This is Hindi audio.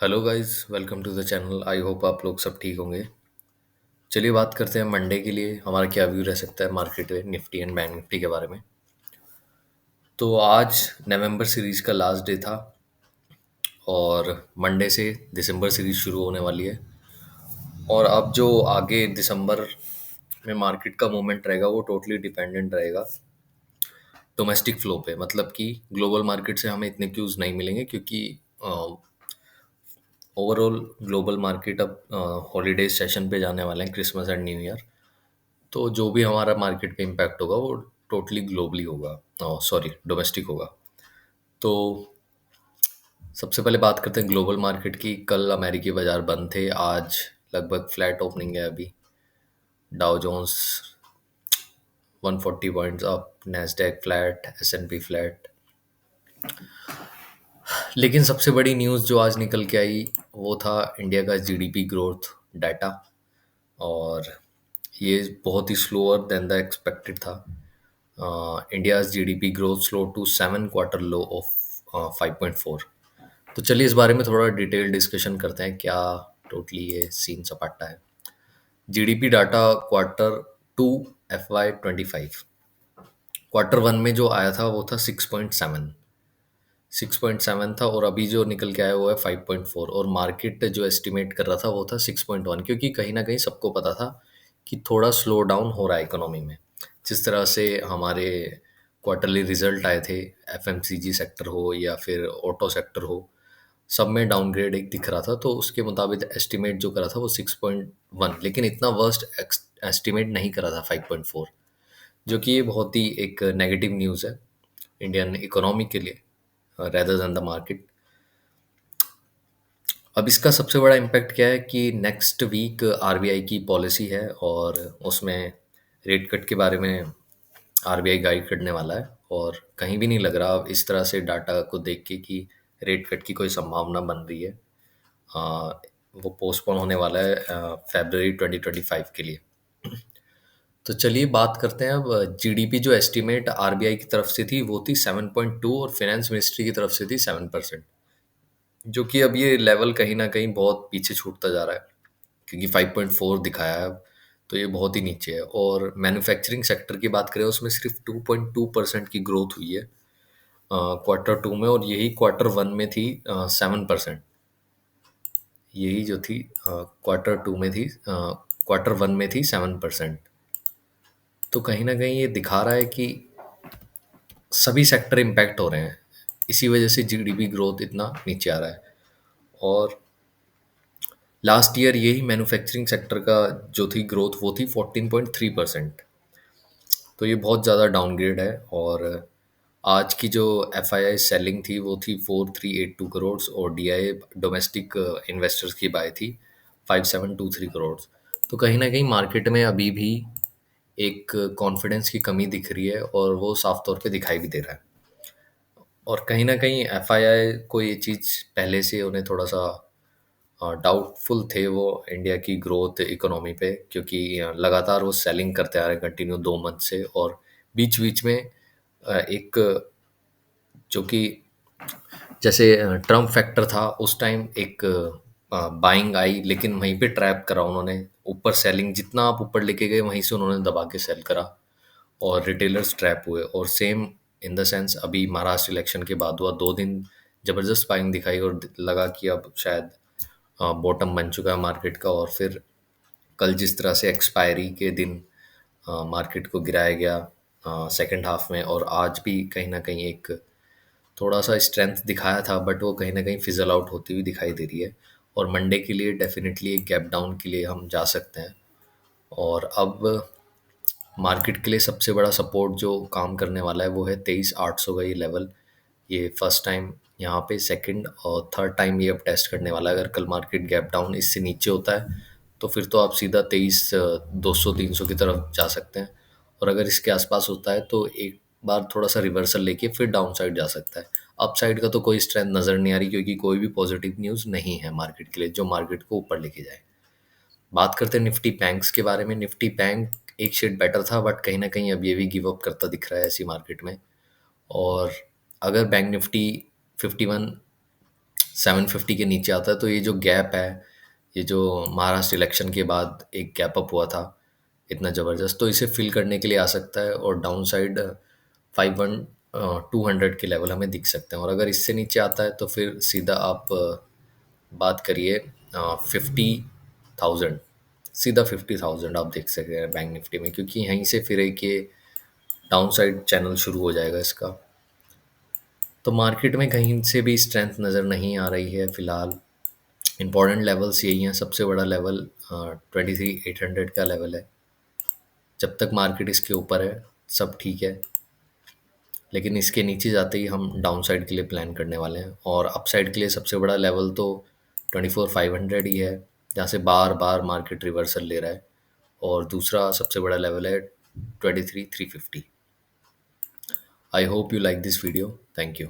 Hello guys, welcome to the channel. I hope आप लोग सब ठीक होंगे। चलिए बात करते हैं मंडे के लिए हमारा क्या व्यू रह सकता है मार्केट में निफ्टी एंड बैंक निफ्टी के बारे में। तो आज नवंबर सीरीज का लास्ट डे था और मंडे से दिसंबर सीरीज शुरू होने वाली है। और अब जो आगे दिसंबर में मार्केट का मूवमेंट रहेगा वो टोटली डिपेंडेंट रहेगा डोमेस्टिक फ्लो पे। मतलब कि ग्लोबल मार्केट से हमें इतने क्यूज नहीं मिलेंगे क्योंकि ओवरऑल ग्लोबल मार्केट अब हॉलीडे सेशन पे जाने वाले हैं, क्रिसमस एंड न्यू ईयर। तो जो भी हमारा मार्केट पे इम्पैक्ट होगा वो टोटली ग्लोबली होगा, सॉरी डोमेस्टिक होगा। तो सबसे पहले बात करते हैं ग्लोबल मार्केट की। कल अमेरिकी बाजार बंद थे, आज लगभग फ्लैट ओपनिंग है अभी। Dow Jones 140 points up, Nasdaq flat, S and P flat. लेकिन सबसे बड़ी न्यूज़ जो आज निकल के आई वो था इंडिया का जीडीपी ग्रोथ डाटा। और ये बहुत ही स्लोअर देन द एक्सपेक्टेड था। India's GDP growth slow to 7 quarter low of 5.4। तो चलिए इस बारे में थोड़ा डिटेल डिस्कशन करते हैं क्या टोटली ये सीन सपाटा है। GDP data quarter 2 FY 25, quarter 1 में जो आया था वो था 6.7 था, और अभी जो निकल के आया वो है 5.4। और मार्केट जो एस्टिमेट कर रहा था वो था 6.1, क्योंकि कहीं ना कहीं सबको पता था कि थोड़ा स्लो डाउन हो रहा है इकोनॉमी में। जिस तरह से हमारे क्वार्टरली रिजल्ट आए थे, एफएमसीजी सेक्टर हो या फिर ऑटो सेक्टर हो, सब में डाउनग्रेड एक दिख रहा था। तो उसके मुताबिक एस्टिमेट जो करा था वो 6.1, लेकिन इतना वर्स्ट एस्टिमेट नहीं करा था 5.4, जो कि ये बहुत ही एक नेगेटिव न्यूज़ है इंडियन इकोनॉमी के लिए रेदर देन द मार्केट। अब इसका सबसे बड़ा इम्पैक्ट क्या है कि नेक्स्ट वीक आरबीआई की पॉलिसी है और उसमें रेट कट के बारे में आरबीआई गाइड करने वाला है। और कहीं भी नहीं लग रहा अब इस तरह से डाटा को देख के कि रेट कट की कोई संभावना बन रही है। आ, वो पोस्टपोन होने वाला है February 2025 के लिए। तो चलिए बात करते हैं अब। जीडीपी जो एस्टिमेट आरबीआई की तरफ से थी वो थी 7.2 और फाइनेंस मिनिस्ट्री की तरफ से थी 7%, जो कि अब ये लेवल कहीं न कहीं बहुत पीछे छूटता जा रहा है क्योंकि 5.4 दिखाया है अब, तो ये बहुत ही नीचे है। और मैन्युफैक्चरिंग सेक्टर की बात करें उसमें सिर्फ 2.2% की ग्रोथ हुई है क्वार्टर 2 में, और यही क्वार्टर 1 में थी 7%। यही जो थी क्वार्टर 2 में थी, क्वार्टर 1 में थी 7%। तो कहीं न कहीं ये दिखा रहा है कि सभी सेक्टर इम्पैक्ट हो रहे हैं, इसी वजह से जीडीपी ग्रोथ इतना नीचे आ रहा है। और लास्ट ईयर यही मैन्युफैक्चरिंग सेक्टर का जो थी ग्रोथ वो थी 14.3%। तो ये बहुत ज़्यादा डाउनग्रेड है। और आज की जो एफ आई आई सेलिंग थी वो थी 4382 करोड़, और डी आई डोमेस्टिक इन्वेस्टर्स की बाय थी 5723 करोड़। तो कहीं ना कहीं मार्केट में अभी भी एक कॉन्फिडेंस की कमी दिख रही है और वो साफ तौर पे दिखाई भी दे रहा है। और कहीं ना कहीं एफ आई आई को ये चीज़ पहले से उन्हें थोड़ा सा डाउटफुल थे वो इंडिया की ग्रोथ इकोनॉमी पे, क्योंकि लगातार वो सेलिंग करते आ रहे हैं कंटिन्यू 2 मंथ से। और बीच बीच में एक जो कि जैसे ट्रम्प फैक्टर था उस टाइम एक बाइंग आई, लेकिन वहीं पे ट्रैप करा उन्होंने। ऊपर सेलिंग जितना आप ऊपर लेके गए वहीं से उन्होंने दबा के सेल करा और रिटेलर्स ट्रैप हुए। और सेम इन द सेंस अभी महाराष्ट्र इलेक्शन के बाद हुआ, 2 दिन जबरदस्त बाइंग दिखाई और लगा कि अब शायद बॉटम बन चुका है मार्केट का। और फिर कल जिस तरह से एक्सपायरी के दिन मार्केट को गिराया गया सेकंड हाफ में, और आज भी कहीं ना कहीं एक थोड़ा सा स्ट्रेंथ दिखाया था, बट वो कहीं ना कहीं फिजल आउट होती हुई दिखाई दे रही है। और मंडे के लिए डेफिनेटली एक गैप डाउन के लिए हम जा सकते हैं। और अब मार्केट के लिए सबसे बड़ा सपोर्ट जो काम करने वाला है वो है 23,800 का ये लेवल। ये फर्स्ट टाइम यहाँ पे, सेकंड और थर्ड टाइम ये अब टेस्ट करने वाला है। अगर कल मार्केट गैप डाउन इससे नीचे होता है तो फिर तो आप सीधा 23,200 300 की तरफ जा सकते हैं। और अगर इसके आसपास होता है तो एक बार थोड़ा सा रिवर्सल लेके फिर डाउन साइड जा सकता है। अप साइड का तो कोई स्ट्रेंथ नज़र नहीं आ रही क्योंकि कोई भी पॉजिटिव न्यूज़ नहीं है मार्केट के लिए जो मार्केट को ऊपर लेके जाए। बात करते हैं निफ्टी बैंक्स के बारे में। निफ्टी बैंक एक शेड बेटर था, बट कहीं ना कहीं अब ये भी गिव अप करता दिख रहा है ऐसी मार्केट में। और अगर बैंक निफ्टी 51 750 के नीचे आता है, तो ये जो गैप है, ये जो महाराष्ट्र इलेक्शन के बाद एक गैप अप हुआ था इतना ज़बरदस्त, तो इसे फिल करने के लिए आ सकता है और डाउन साइड 200 के लेवल हमें दिख सकते हैं। और अगर इससे नीचे आता है तो फिर सीधा आप बात करिए 50,000, सीधा 50,000 आप देख सकते हैं बैंक निफ्टी में, क्योंकि यहीं से फिर एक ये डाउन साइड चैनल शुरू हो जाएगा इसका। तो मार्केट में कहीं से भी स्ट्रेंथ नज़र नहीं आ रही है फ़िलहाल। इंपॉर्टेंट लेवल्स यही हैं, सबसे बड़ा लेवल 23,800 का लेवल है। जब तक मार्केट इसके ऊपर है सब ठीक है, लेकिन इसके नीचे जाते ही हम डाउन साइड के लिए प्लान करने वाले हैं। और अप साइड के लिए सबसे बड़ा लेवल तो 24,500 ही है, जहाँ से बार बार मार्केट रिवर्सल ले रहा है। और दूसरा सबसे बड़ा लेवल है 23,350। I hope you like this video. Thank you.